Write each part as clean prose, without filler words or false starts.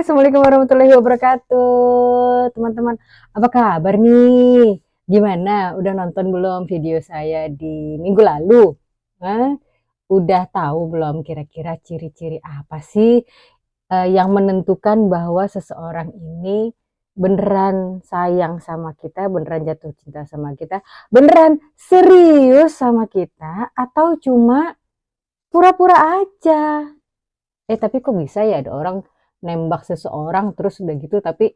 Assalamualaikum warahmatullahi wabarakatuh. Teman-teman, apa kabar nih? Gimana? Udah nonton belum video saya di minggu lalu? Hah? Udah tahu belum kira-kira ciri-ciri apa sih yang menentukan bahwa seseorang ini beneran sayang sama kita, beneran jatuh cinta sama kita, beneran serius sama kita, atau cuma pura-pura aja? Tapi kok bisa ya ada orang nembak seseorang terus udah gitu tapi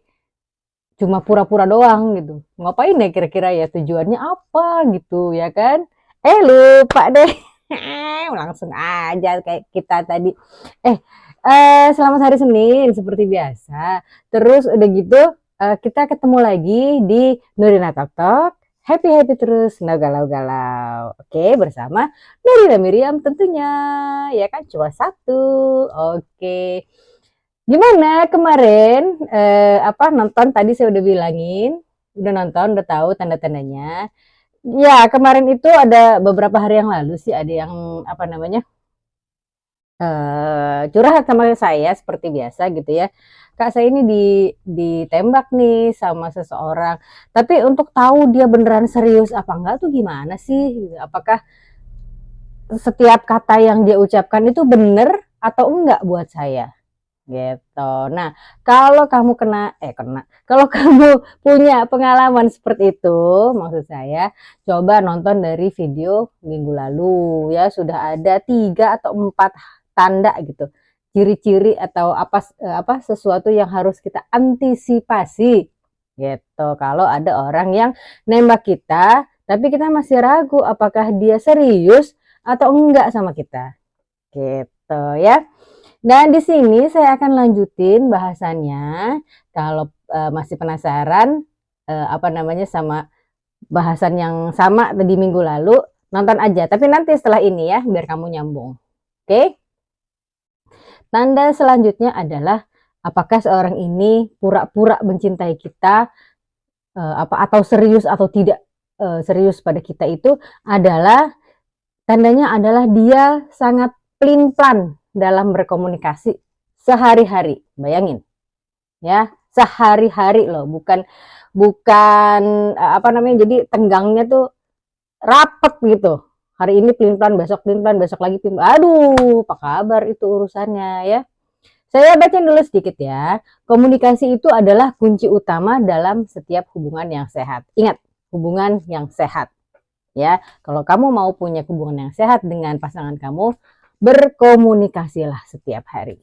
cuma pura-pura doang gitu. Ngapain ya kira-kira ya, tujuannya apa gitu ya kan? Lupa deh. Langsung aja kayak kita tadi. Eh, selamat hari Senin seperti biasa. Terus udah gitu kita ketemu lagi di Nurina Talk Talk. Happy terus, no galau-galau. Oke, bersama Nurina Miriam tentunya. Ya kan, cuma satu. Oke. Gimana kemarin nonton, tadi saya udah bilangin, udah nonton, udah tahu tanda-tandanya. Ya, kemarin itu ada beberapa hari yang lalu sih ada yang curhat sama saya seperti biasa gitu ya. Kak, saya ini ditembak nih sama seseorang. Tapi untuk tahu dia beneran serius apa enggak tuh gimana sih? Apakah setiap kata yang dia ucapkan itu bener atau enggak buat saya? Gitu. Nah, kalau kamu kalau kamu punya pengalaman seperti itu, maksud saya, coba nonton dari video minggu lalu ya, sudah ada 3 atau 4 tanda gitu. Ciri-ciri atau sesuatu yang harus kita antisipasi gitu. Kalau ada orang yang nembak kita, tapi kita masih ragu apakah dia serius atau enggak sama kita. Gitu ya. Dan di sini saya akan lanjutin bahasannya. Kalau masih penasaran sama bahasan yang sama di minggu lalu, nonton aja. Tapi nanti setelah ini ya, biar kamu nyambung. Oke? Tanda selanjutnya adalah apakah seorang ini pura-pura mencintai kita atau serius atau tidak serius pada kita, itu adalah tandanya adalah dia sangat pelin-pelan dalam berkomunikasi sehari-hari. Bayangin ya, sehari-hari loh, bukan jadi tenggangnya tuh rapet gitu. Hari ini pelin-pelan, besok pelin-pelan, besok lagi pelin-pelan. Aduh, apa kabar itu urusannya ya. Saya bacain dulu sedikit ya. Komunikasi itu adalah kunci utama dalam setiap hubungan yang sehat. Ingat, hubungan yang sehat ya. Kalau kamu mau punya hubungan yang sehat dengan pasangan kamu, berkomunikasilah setiap hari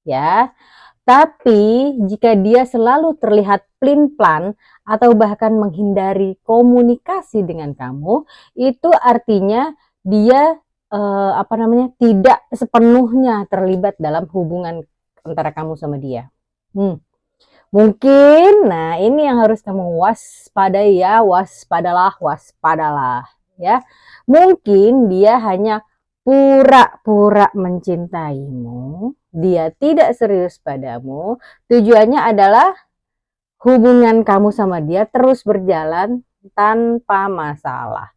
ya. Tapi jika dia selalu terlihat pelin-pelan atau bahkan menghindari komunikasi dengan kamu, itu artinya dia tidak sepenuhnya terlibat dalam hubungan antara kamu sama dia. Mungkin, nah ini yang harus kamu waspadai ya, waspadalah ya. Mungkin dia hanya pura-pura mencintaimu, dia tidak serius padamu, tujuannya adalah hubungan kamu sama dia terus berjalan tanpa masalah.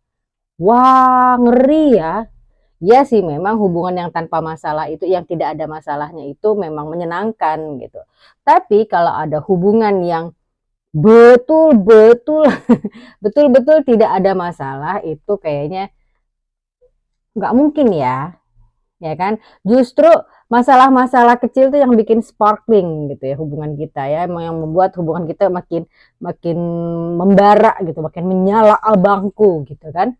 Wah, ngeri ya. Ya sih, memang hubungan yang tanpa masalah itu, yang tidak ada masalahnya itu memang menyenangkan gitu. Tapi kalau ada hubungan yang betul-betul tidak ada masalah, itu kayaknya nggak mungkin ya kan? Justru masalah-masalah kecil tuh yang bikin sparkling gitu ya hubungan kita ya, yang membuat hubungan kita makin membara gitu, makin menyala abangku gitu kan.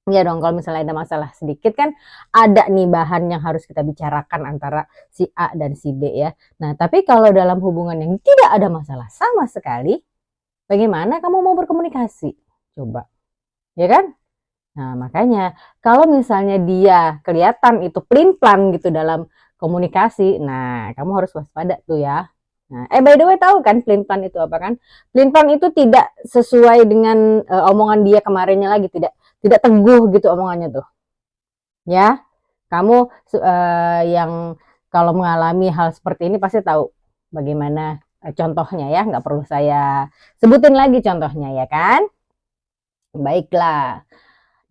Ya dong, kalau misalnya ada masalah sedikit kan ada nih bahan yang harus kita bicarakan antara si A dan si B ya. Nah, tapi kalau dalam hubungan yang tidak ada masalah sama sekali, bagaimana kamu mau berkomunikasi? Coba. Ya kan? Nah, makanya kalau misalnya dia kelihatan itu pelin-pelan gitu dalam komunikasi, nah kamu harus waspada tuh ya. Nah, by the way, tahu kan pelin-pelan itu apa kan? Pelin-pelan itu tidak sesuai dengan omongan dia kemarinnya lagi, tidak teguh gitu omongannya tuh. Ya, kamu yang kalau mengalami hal seperti ini pasti tahu bagaimana contohnya ya, nggak perlu saya sebutin lagi contohnya ya kan? Baiklah.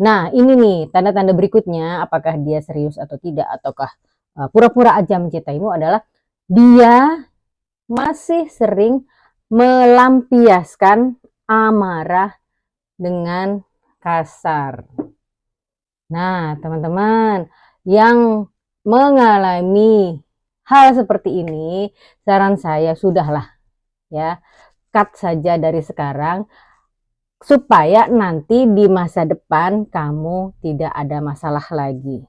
Nah, ini nih tanda-tanda berikutnya, apakah dia serius atau tidak, ataukah pura-pura aja mencintaimu, adalah dia masih sering melampiaskan amarah dengan kasar. Nah, teman-teman yang mengalami hal seperti ini, saran saya sudahlah ya, cut saja dari sekarang supaya nanti di masa depan kamu tidak ada masalah lagi.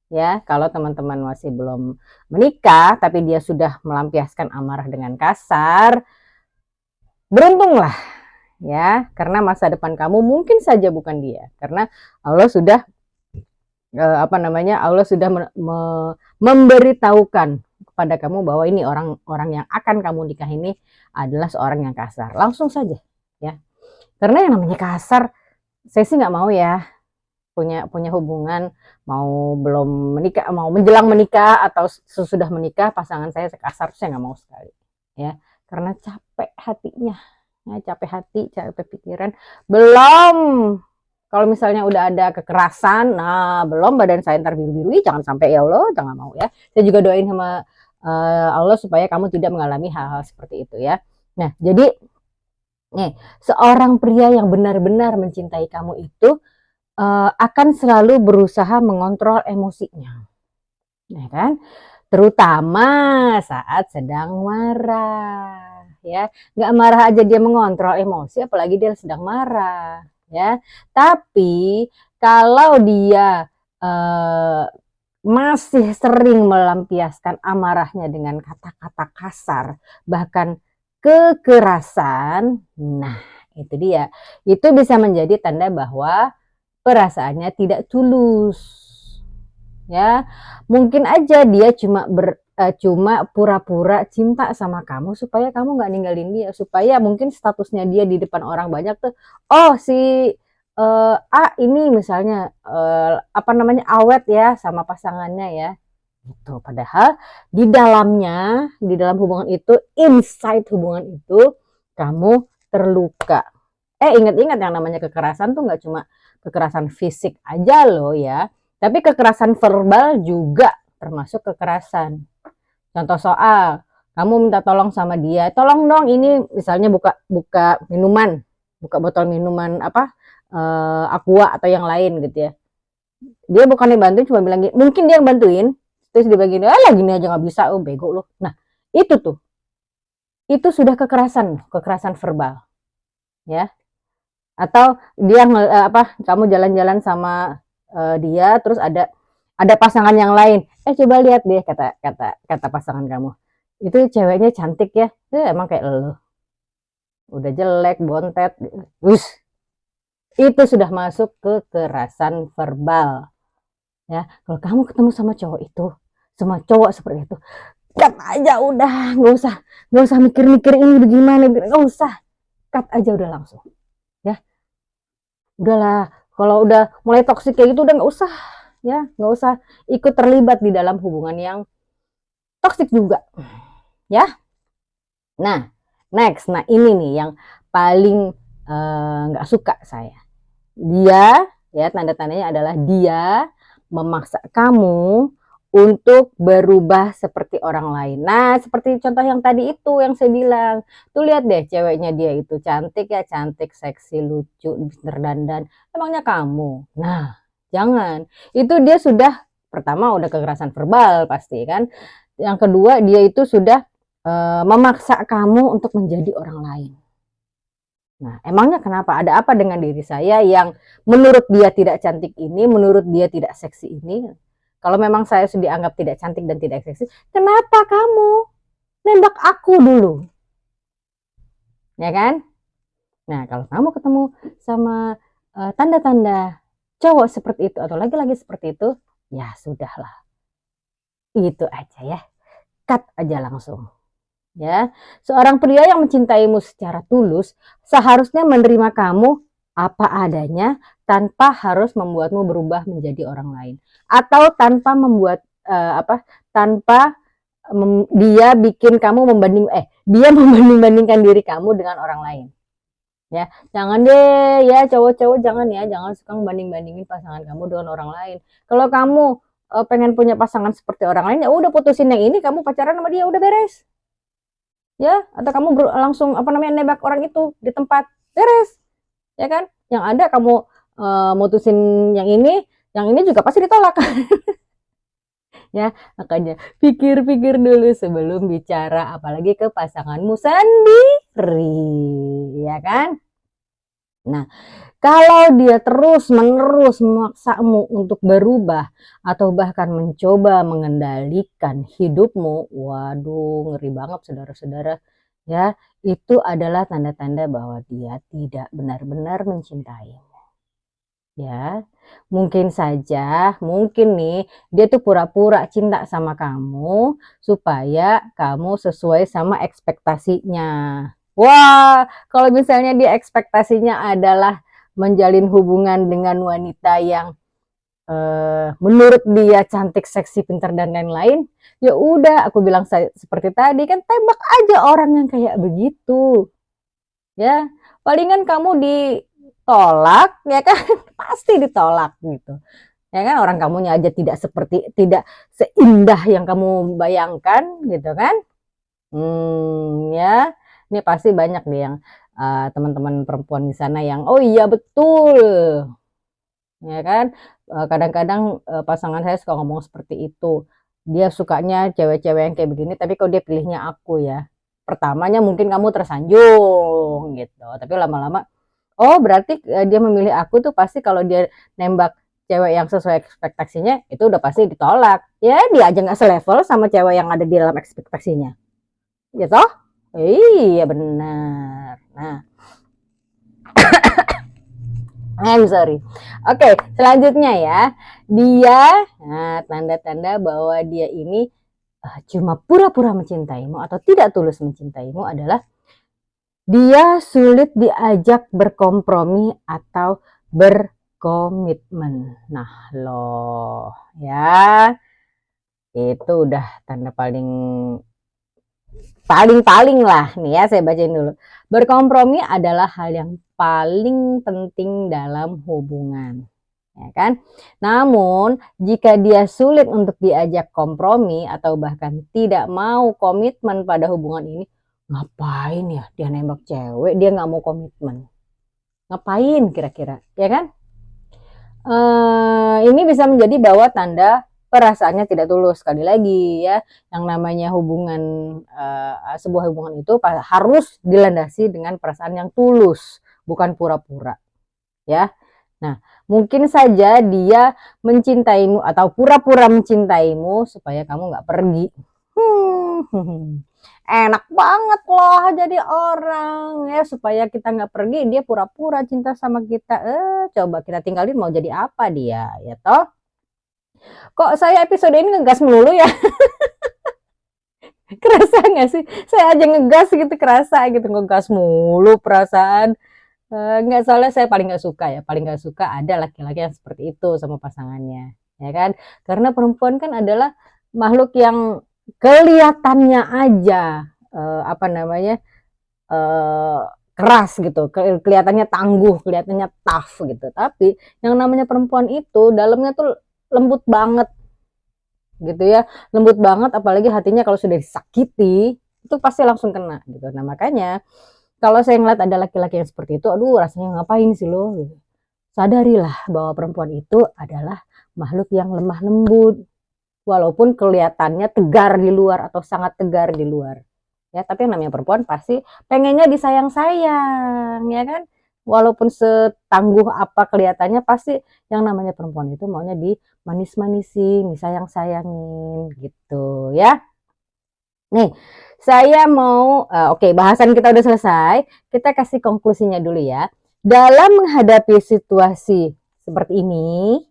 Ya, kalau teman-teman masih belum menikah tapi dia sudah melampiaskan amarah dengan kasar, beruntunglah ya, karena masa depan kamu mungkin saja bukan dia, karena Allah sudah Allah sudah memberitahukan kepada kamu bahwa ini orang yang akan kamu nikah ini adalah seorang yang kasar. Langsung saja ya, karena yang namanya kasar, saya sih nggak mau ya punya hubungan, mau belum menikah, mau menjelang menikah atau sesudah menikah pasangan saya kasar, saya nggak mau sekali ya, karena capek hatinya ya, capek hati, capek pikiran. Belum kalau misalnya udah ada kekerasan, nah belum badan saya ntar biru-biru, jangan sampai ya Allah, jangan mau ya. Saya juga doain sama Allah supaya kamu tidak mengalami hal-hal seperti itu ya. Nah, jadi nih, seorang pria yang benar-benar mencintai kamu itu akan selalu berusaha mengontrol emosinya, ya kan? Terutama saat sedang marah, ya. Nggak marah aja dia mengontrol emosi, apalagi dia sedang marah, ya. Tapi kalau dia masih sering melampiaskan amarahnya dengan kata-kata kasar, bahkan kekerasan, nah itu dia. Itu bisa menjadi tanda bahwa perasaannya tidak tulus. Ya, mungkin aja dia cuma pura-pura cinta sama kamu supaya kamu nggak ninggalin dia, supaya mungkin statusnya dia di depan orang banyak tuh, oh si A ini misalnya apa namanya awet ya sama pasangannya ya, gitu. Padahal di dalamnya, di dalam hubungan itu, inside hubungan itu kamu terluka. Ingat-ingat yang namanya kekerasan tuh nggak cuma kekerasan fisik aja loh ya, tapi kekerasan verbal juga termasuk kekerasan. Contoh soal, kamu minta tolong sama dia, tolong dong ini misalnya buka minuman, buka botol minuman apa, aqua atau yang lain gitu ya. Dia bukannya bantuin, cuma bilang gini, mungkin dia yang bantuin, terus dia bilang gini, gini aja nggak bisa, oh bego loh. Nah itu sudah kekerasan verbal ya. Atau dia kamu jalan-jalan sama dia, terus ada pasangan yang lain, coba lihat deh, kata pasangan kamu, itu ceweknya cantik ya, emang kayak lo udah jelek bontet, itu sudah masuk kekerasan verbal ya. Kalau kamu ketemu sama cowok itu, sama cowok seperti itu, cut aja udah, nggak usah mikir-mikir ini bagaimana, nggak usah, cut aja udah langsung ya. Udahlah, kalau udah mulai toksik kayak gitu udah nggak usah ya, nggak usah ikut terlibat di dalam hubungan yang toksik juga ya. Nah next, nah ini nih yang paling nggak suka saya. Dia ya, tanda-tandanya adalah dia memaksa kamu untuk berubah seperti orang lain. Nah, seperti contoh yang tadi itu yang saya bilang. Tuh lihat deh ceweknya dia itu cantik ya, cantik, seksi, lucu, terdandan. Emangnya kamu? Nah, jangan. Itu dia sudah, pertama udah kekerasan verbal pasti kan. Yang kedua dia itu sudah memaksa kamu untuk menjadi orang lain. Nah, emangnya kenapa? Ada apa dengan diri saya yang menurut dia tidak cantik ini, menurut dia tidak seksi ini? Kalau memang saya sudah dianggap tidak cantik dan tidak seksi, kenapa kamu nembak aku dulu? Ya kan? Nah, kalau kamu ketemu sama tanda-tanda cowok seperti itu atau laki-laki seperti itu, ya sudahlah. Itu aja ya. Cut aja langsung. Ya, seorang pria yang mencintaimu secara tulus seharusnya menerima kamu apa adanya tanpa harus membuatmu berubah menjadi orang lain, atau tanpa membuat tanpa dia bikin kamu dia membanding-bandingkan diri kamu dengan orang lain. Ya, jangan deh ya, cowok-cowok jangan ya, jangan suka membanding-bandingin pasangan kamu dengan orang lain. Kalau kamu pengen punya pasangan seperti orang lain, ya udah putusin yang ini, kamu pacaran sama dia, udah beres. ya, atau kamu langsung apa namanya nembak orang itu di tempat, beres, ya kan? Yang ada kamu mutusin yang ini juga pasti ditolak. Ya, makanya pikir-pikir dulu sebelum bicara, apalagi ke pasanganmu sendiri, ya kan? Nah, kalau dia terus-menerus memaksamu untuk berubah atau bahkan mencoba mengendalikan hidupmu, waduh, ngeri banget saudara-saudara. Ya, itu adalah tanda-tanda bahwa dia tidak benar-benar mencintai. Ya, mungkin nih dia tuh pura-pura cinta sama kamu supaya kamu sesuai sama ekspektasinya. Wah, kalau misalnya dia ekspektasinya adalah menjalin hubungan dengan wanita yang menurut dia cantik, seksi, pintar dan lain-lain, ya udah aku bilang seperti tadi kan, tembak aja orang yang kayak begitu. Ya, palingan kamu ditolak ya kan, pasti ditolak gitu. Ya kan, orang kamunya aja tidak seindah yang kamu bayangkan gitu kan. Ya, ini pasti banyak nih yang teman-teman perempuan di sana yang oh iya betul, ya kan. Kadang-kadang pasangan saya suka ngomong seperti itu. Dia sukanya cewek-cewek yang kayak begini, tapi kalau dia pilihnya aku ya. Pertamanya mungkin kamu tersanjung gitu, tapi lama-lama oh berarti dia memilih aku tuh pasti kalau dia nembak cewek yang sesuai ekspektasinya itu udah pasti ditolak. Ya dia aja nggak selevel sama cewek yang ada di dalam ekspektasinya. Gitu? Iya benar. Nah, I'm sorry. Oke, selanjutnya ya. Dia, nah, tanda-tanda bahwa dia ini cuma pura-pura mencintaimu atau tidak tulus mencintaimu adalah dia sulit diajak berkompromi atau berkomitmen. Nah, loh, ya. Itu udah tanda paling lah nih ya, saya bacain dulu. Berkompromi adalah hal yang paling penting dalam hubungan, ya kan? Namun, jika dia sulit untuk diajak kompromi atau bahkan tidak mau komitmen pada hubungan ini, ngapain ya dia nembak cewek, dia nggak mau komitmen? Ngapain kira-kira, ya kan? Ini bisa menjadi bahwa tanda perasaannya tidak tulus. Sekali lagi ya, yang namanya hubungan, sebuah hubungan itu harus dilandasi dengan perasaan yang tulus, bukan pura-pura, ya. Nah, mungkin saja dia mencintaimu atau pura-pura mencintaimu supaya kamu nggak pergi. Enak banget loh jadi orang ya, supaya kita nggak pergi dia pura-pura cinta sama kita. Coba kita tinggalin mau jadi apa dia, ya toh? Kok saya episode ini ngegas melulu ya? Kerasa nggak sih? Saya aja ngegas gitu, kerasa gitu, ngegas mulu perasaan. Nggak, soalnya saya paling nggak suka ya, paling nggak suka ada laki-laki yang seperti itu sama pasangannya, ya kan? Karena perempuan kan adalah makhluk yang kelihatannya aja apa namanya keras gitu, kelihatannya tangguh, kelihatannya tough gitu. Tapi yang namanya perempuan itu dalamnya tuh lembut banget gitu ya, lembut banget. Apalagi hatinya kalau sudah disakiti itu pasti langsung kena gitu. Nah makanya kalau saya ngeliat ada laki-laki yang seperti itu, aduh rasanya ngapain sih lo gitu. Sadarilah bahwa perempuan itu adalah makhluk yang lemah lembut, walaupun kelihatannya tegar di luar atau sangat tegar di luar. Ya, tapi yang namanya perempuan pasti pengennya disayang-sayang, ya kan? Walaupun setangguh apa kelihatannya, pasti yang namanya perempuan itu maunya dimanis-manisin, disayang-sayangin gitu ya. Nih, saya mau oke, bahasan kita udah selesai. Kita kasih konklusinya dulu ya. Dalam menghadapi situasi seperti ini,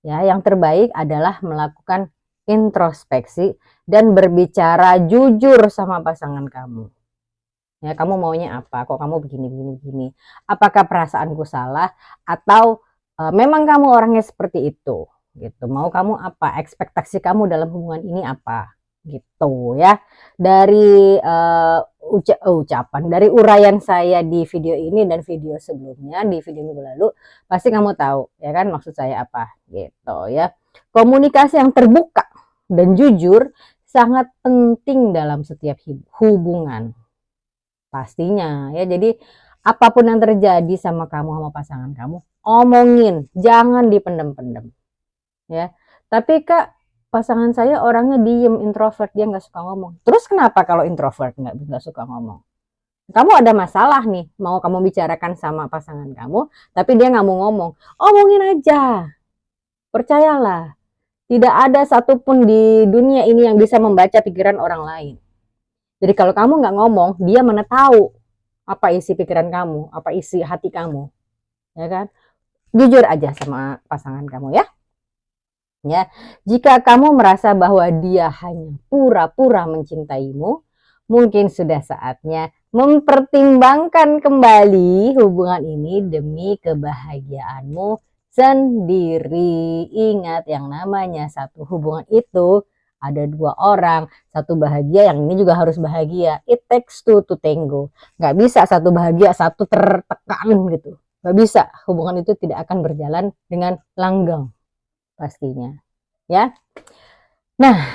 ya, yang terbaik adalah melakukan introspeksi dan berbicara jujur sama pasangan kamu. Ya, kamu maunya apa? Kok kamu begini? Apakah perasaanku salah atau memang kamu orangnya seperti itu? Gitu. Mau kamu apa? Ekspektasi kamu dalam hubungan ini apa? Gitu ya. Dari ucapan, dari uraian saya di video ini dan video sebelumnya, di video minggu lalu, pasti kamu tahu ya kan maksud saya apa gitu ya. Komunikasi yang terbuka dan jujur sangat penting dalam setiap hubungan. pastinya ya. Jadi apapun yang terjadi sama kamu sama pasangan kamu, omongin, jangan dipendem-pendem ya. Tapi Kak, pasangan saya orangnya diem, introvert, dia nggak suka ngomong. Terus kenapa kalau introvert nggak suka ngomong? Kamu ada masalah nih, mau kamu bicarakan sama pasangan kamu, tapi dia nggak mau ngomong. Omongin aja, percayalah. Tidak ada satupun di dunia ini yang bisa membaca pikiran orang lain. Jadi kalau kamu nggak ngomong, dia mana tahu apa isi pikiran kamu, apa isi hati kamu, ya kan? Jujur aja sama pasangan kamu ya. Ya, jika kamu merasa bahwa dia hanya pura-pura mencintaimu, mungkin sudah saatnya mempertimbangkan kembali hubungan ini demi kebahagiaanmu sendiri. Ingat, yang namanya satu hubungan itu ada dua orang, satu bahagia, yang ini juga harus bahagia. It takes two to tango. Gak bisa satu bahagia, satu tertekan gitu. Gak bisa, hubungan itu tidak akan berjalan dengan langgeng pastinya ya. Nah,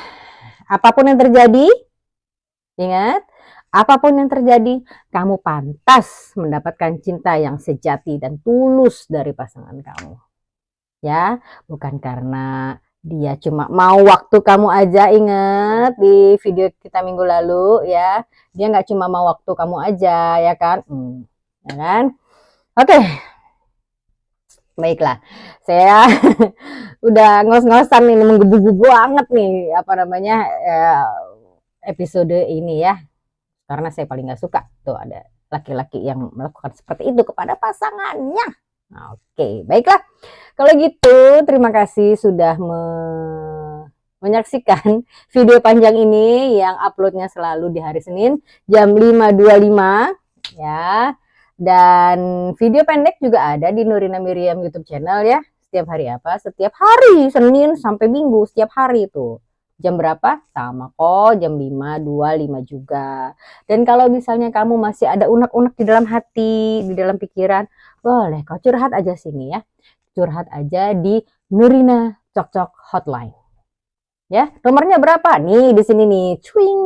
apapun yang terjadi, ingat, apapun yang terjadi, kamu pantas mendapatkan cinta yang sejati dan tulus dari pasangan kamu ya, bukan karena dia cuma mau waktu kamu aja. Ingat di video kita minggu lalu ya, dia nggak cuma mau waktu kamu aja ya kan, ya kan. Oke, baiklah, saya udah ngos-ngosan ini, menggebu-gebu banget nih apa namanya episode ini ya, karena saya paling nggak suka tuh ada laki-laki yang melakukan seperti itu kepada pasangannya. Oke, baiklah, kalau gitu terima kasih sudah menyaksikan video panjang ini yang uploadnya selalu di hari Senin jam 5.25 ya. Dan video pendek juga ada di Nurina Miriam YouTube channel ya. Setiap hari apa? Setiap hari, Senin sampai Minggu, setiap hari itu. Jam berapa? Sama kok, jam 5.25 juga. Dan kalau misalnya kamu masih ada unek-unek di dalam hati, di dalam pikiran, boleh kau curhat aja sini ya. Curhat aja di Nurina Cok-Cok Hotline. Ya, nomornya berapa? Nih di sini nih. Cuing.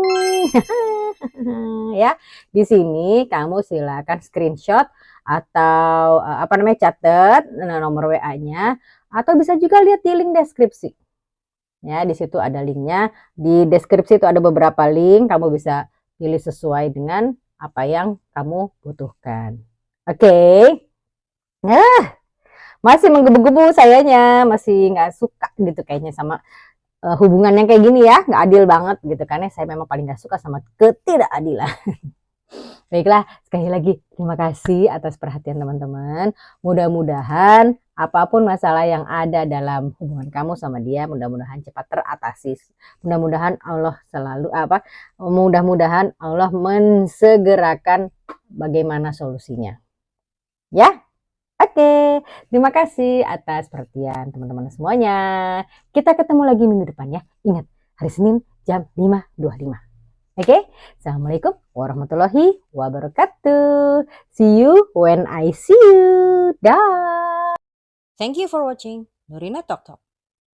Ya, di sini kamu silakan screenshot atau catat nomor WA-nya, atau bisa juga lihat di link deskripsi. Ya, di situ ada linknya. Di deskripsi itu ada beberapa link, kamu bisa pilih sesuai dengan apa yang kamu butuhkan. Oke. Nah, masih menggebu-gebu sayanya, masih nggak suka gitu kayaknya sama hubungan yang kayak gini ya, nggak adil banget gitu, karena saya memang paling nggak suka sama ketidakadilan. Baiklah, sekali lagi terima kasih atas perhatian teman-teman. Mudah-mudahan apapun masalah yang ada dalam hubungan kamu sama dia, mudah-mudahan cepat teratasi. Mudah-mudahan Allah mudah-mudahan Allah mensegerakan bagaimana solusinya. Ya. Oke, terima kasih atas perhatian teman-teman semuanya. Kita ketemu lagi minggu depan ya. Ingat, hari Senin jam 5.25. Oke, Assalamualaikum warahmatullahi wabarakatuh. See you when I see you. Dah. Thank you for watching Nurina Talk Talk.